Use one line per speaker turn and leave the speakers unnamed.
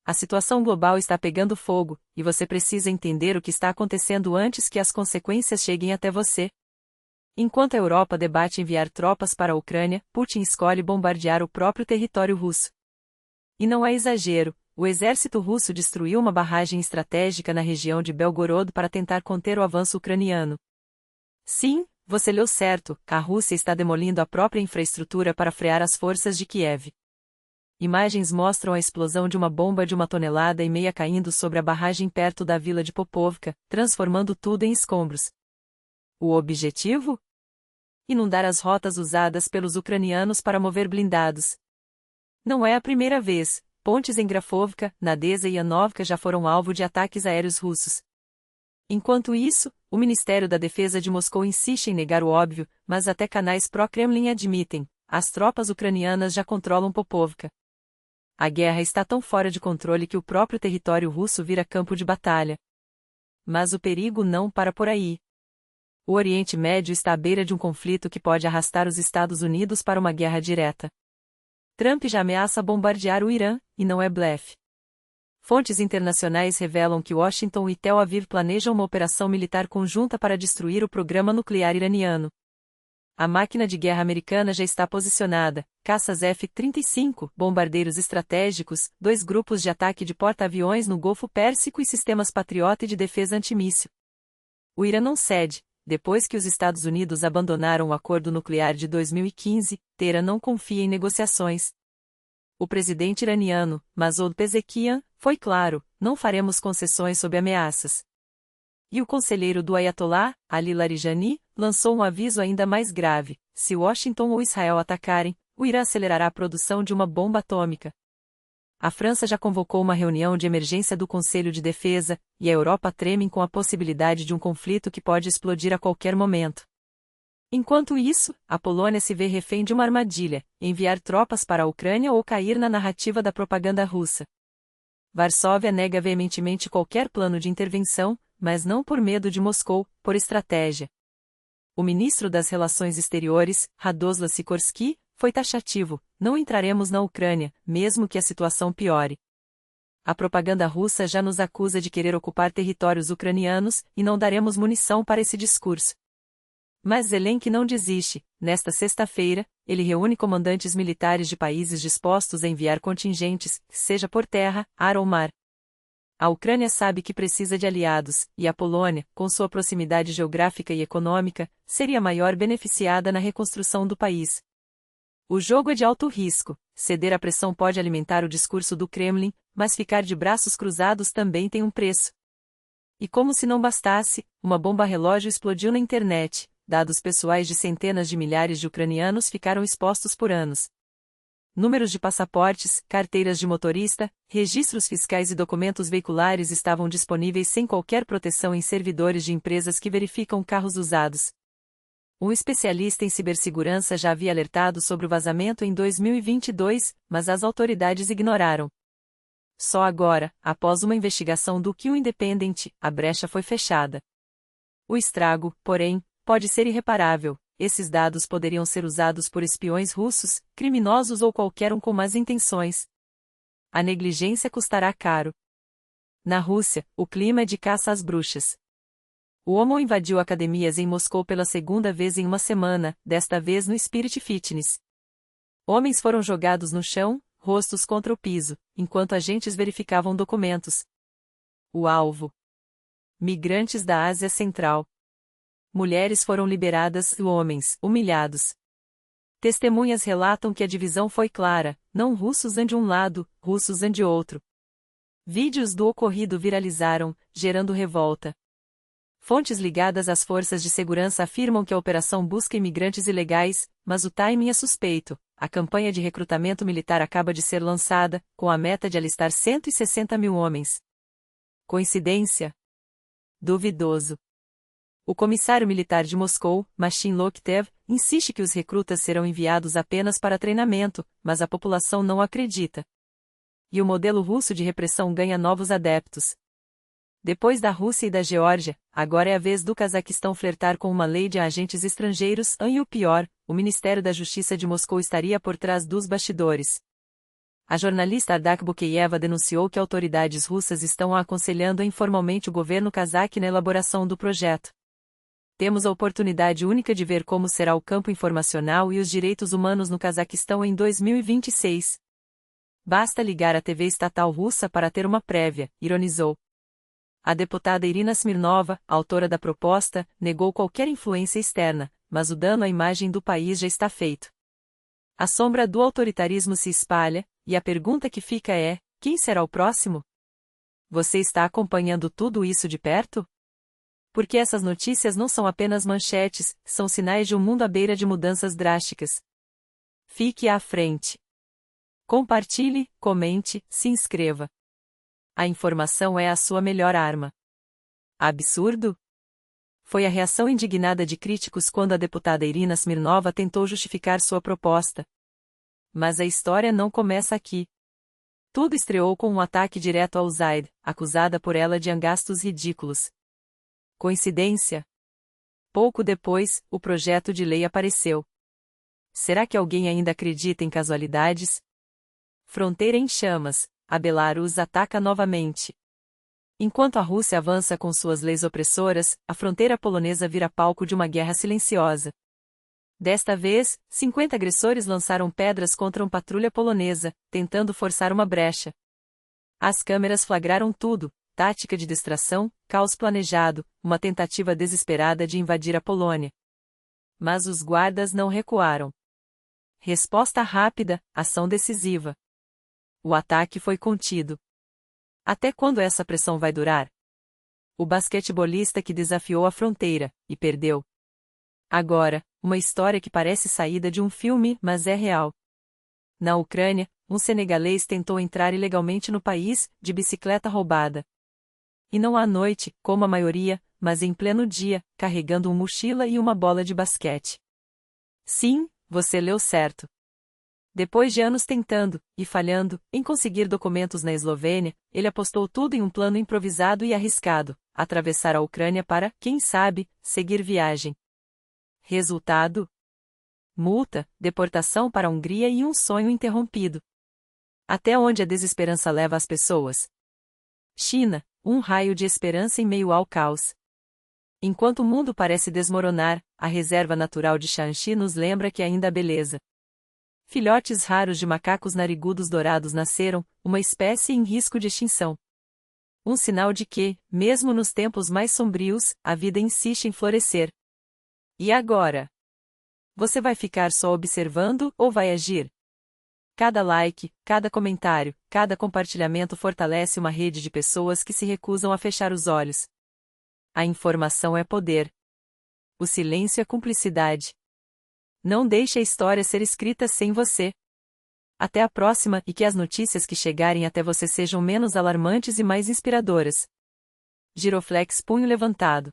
A situação global está pegando fogo, e você precisa entender o que está acontecendo antes que as consequências cheguem até você. Enquanto a Europa debate enviar tropas para a Ucrânia, Putin escolhe bombardear o próprio território russo. E não é exagero, o exército russo destruiu uma barragem estratégica na região de Belgorod para tentar conter o avanço ucraniano. Sim, você leu certo, a Rússia está demolindo a própria infraestrutura para frear as forças de Kiev. Imagens mostram a explosão de uma bomba de 1,5 toneladas caindo sobre a barragem perto da vila de Popovka, transformando tudo em escombros. O objetivo? Inundar as rotas usadas pelos ucranianos para mover blindados. Não é a primeira vez, pontes em Grafovka, Nadeza e Yanovka já foram alvo de ataques aéreos russos. Enquanto isso, o Ministério da Defesa de Moscou insiste em negar o óbvio, mas até canais pró-Kremlin admitem, as tropas ucranianas já controlam Popovka. A guerra está tão fora de controle que o próprio território russo vira campo de batalha. Mas o perigo não para por aí. O Oriente Médio está à beira de um conflito que pode arrastar os Estados Unidos para uma guerra direta. Trump já ameaça bombardear o Irã, e não é blefe. Fontes internacionais revelam que Washington e Tel Aviv planejam uma operação militar conjunta para destruir o programa nuclear iraniano. A máquina de guerra americana já está posicionada, caças F-35, bombardeiros estratégicos, 2 grupos de ataque de porta-aviões no Golfo Pérsico e sistemas Patriota e de defesa antimíssil. O Irã não cede. Depois que os Estados Unidos abandonaram o acordo nuclear de 2015, Teherã não confia em negociações. O presidente iraniano, Masoud Pezeshkian, foi claro, não faremos concessões sob ameaças. E o conselheiro do Ayatollah, Ali Larijani, lançou um aviso ainda mais grave: se Washington ou Israel atacarem, o Irã acelerará a produção de uma bomba atômica. A França já convocou uma reunião de emergência do Conselho de Defesa, e a Europa treme com a possibilidade de um conflito que pode explodir a qualquer momento. Enquanto isso, a Polônia se vê refém de uma armadilha: enviar tropas para a Ucrânia ou cair na narrativa da propaganda russa. Varsóvia nega veementemente qualquer plano de intervenção, mas não por medo de Moscou, por estratégia. O ministro das Relações Exteriores, Radoslav Sikorski, foi taxativo: não entraremos na Ucrânia, mesmo que a situação piore. A propaganda russa já nos acusa de querer ocupar territórios ucranianos, e não daremos munição para esse discurso. Mas Zelensky não desiste. Nesta sexta-feira, ele reúne comandantes militares de países dispostos a enviar contingentes, seja por terra, ar ou mar. A Ucrânia sabe que precisa de aliados, e a Polônia, com sua proximidade geográfica e econômica, seria a maior beneficiada na reconstrução do país. O jogo é de alto risco. Ceder à pressão pode alimentar o discurso do Kremlin, mas ficar de braços cruzados também tem um preço. E como se não bastasse, uma bomba-relógio explodiu na internet. Dados pessoais de centenas de milhares de ucranianos ficaram expostos por anos. Números de passaportes, carteiras de motorista, registros fiscais e documentos veiculares estavam disponíveis sem qualquer proteção em servidores de empresas que verificam carros usados. Um especialista em cibersegurança já havia alertado sobre o vazamento em 2022, mas as autoridades ignoraram. Só agora, após uma investigação do Q Independent, a brecha foi fechada. O estrago, porém, pode ser irreparável. Esses dados poderiam ser usados por espiões russos, criminosos ou qualquer um com más intenções. A negligência custará caro. Na Rússia, o clima é de caça às bruxas. O Homo invadiu academias em Moscou pela segunda vez em uma semana, desta vez no Spirit Fitness. Homens foram jogados no chão, rostos contra o piso, enquanto agentes verificavam documentos. O alvo: migrantes da Ásia Central. Mulheres foram liberadas e homens, humilhados. Testemunhas relatam que a divisão foi clara: não russos de um lado, russos de outro. Vídeos do ocorrido viralizaram, gerando revolta. Fontes ligadas às forças de segurança afirmam que a operação busca imigrantes ilegais, mas o timing é suspeito. A campanha de recrutamento militar acaba de ser lançada, com a meta de alistar 160 mil homens. Coincidência? Duvidoso. O comissário militar de Moscou, Maxim Loktev, insiste que os recrutas serão enviados apenas para treinamento, mas a população não acredita. E o modelo russo de repressão ganha novos adeptos. Depois da Rússia e da Geórgia, agora é a vez do Cazaquistão flertar com uma lei de agentes estrangeiros, e o pior, o Ministério da Justiça de Moscou estaria por trás dos bastidores. A jornalista Ardak Bukeyeva denunciou que autoridades russas estão aconselhando informalmente o governo cazaque na elaboração do projeto. Temos a oportunidade única de ver como será o campo informacional e os direitos humanos no Cazaquistão em 2026. Basta ligar a TV estatal russa para ter uma prévia, ironizou. A deputada Irina Smirnova, autora da proposta, negou qualquer influência externa, mas o dano à imagem do país já está feito. A sombra do autoritarismo se espalha, e a pergunta que fica é: quem será o próximo? Você está acompanhando tudo isso de perto? Porque essas notícias não são apenas manchetes, são sinais de um mundo à beira de mudanças drásticas. Fique à frente. Compartilhe, comente, se inscreva. A informação é a sua melhor arma. Absurdo? Foi a reação indignada de críticos quando a deputada Irina Smirnova tentou justificar sua proposta. Mas a história não começa aqui. Tudo estreou com um ataque direto ao Zaid, acusada por ela de gastos ridículos. Coincidência? Pouco depois, o projeto de lei apareceu. Será que alguém ainda acredita em casualidades? Fronteira em chamas, a Belarus ataca novamente. Enquanto a Rússia avança com suas leis opressoras, a fronteira polonesa vira palco de uma guerra silenciosa. Desta vez, 50 agressores lançaram pedras contra uma patrulha polonesa, tentando forçar uma brecha. As câmeras flagraram tudo: tática de distração, caos planejado, uma tentativa desesperada de invadir a Polônia. Mas os guardas não recuaram. Resposta rápida, ação decisiva. O ataque foi contido. Até quando essa pressão vai durar? O basquetebolista que desafiou a fronteira, e perdeu. Agora, uma história que parece saída de um filme, mas é real. Na Ucrânia, um senegalês tentou entrar ilegalmente no país, de bicicleta roubada. E não à noite, como a maioria, mas em pleno dia, carregando uma mochila e uma bola de basquete. Sim, você leu certo. Depois de anos tentando, e falhando, em conseguir documentos na Eslovênia, ele apostou tudo em um plano improvisado e arriscado: atravessar a Ucrânia para, quem sabe, seguir viagem. Resultado? Multa, deportação para a Hungria e um sonho interrompido. Até onde a desesperança leva as pessoas? China, um raio de esperança em meio ao caos. Enquanto o mundo parece desmoronar, a reserva natural de Shanxi nos lembra que ainda há beleza. Filhotes raros de macacos narigudos dourados nasceram, uma espécie em risco de extinção. Um sinal de que, mesmo nos tempos mais sombrios, a vida insiste em florescer. E agora? Você vai ficar só observando ou vai agir? Cada like, cada comentário, cada compartilhamento fortalece uma rede de pessoas que se recusam a fechar os olhos. A informação é poder. O silêncio é cumplicidade. Não deixe a história ser escrita sem você. Até a próxima e que as notícias que chegarem até você sejam menos alarmantes e mais inspiradoras. Giroflex punho levantado.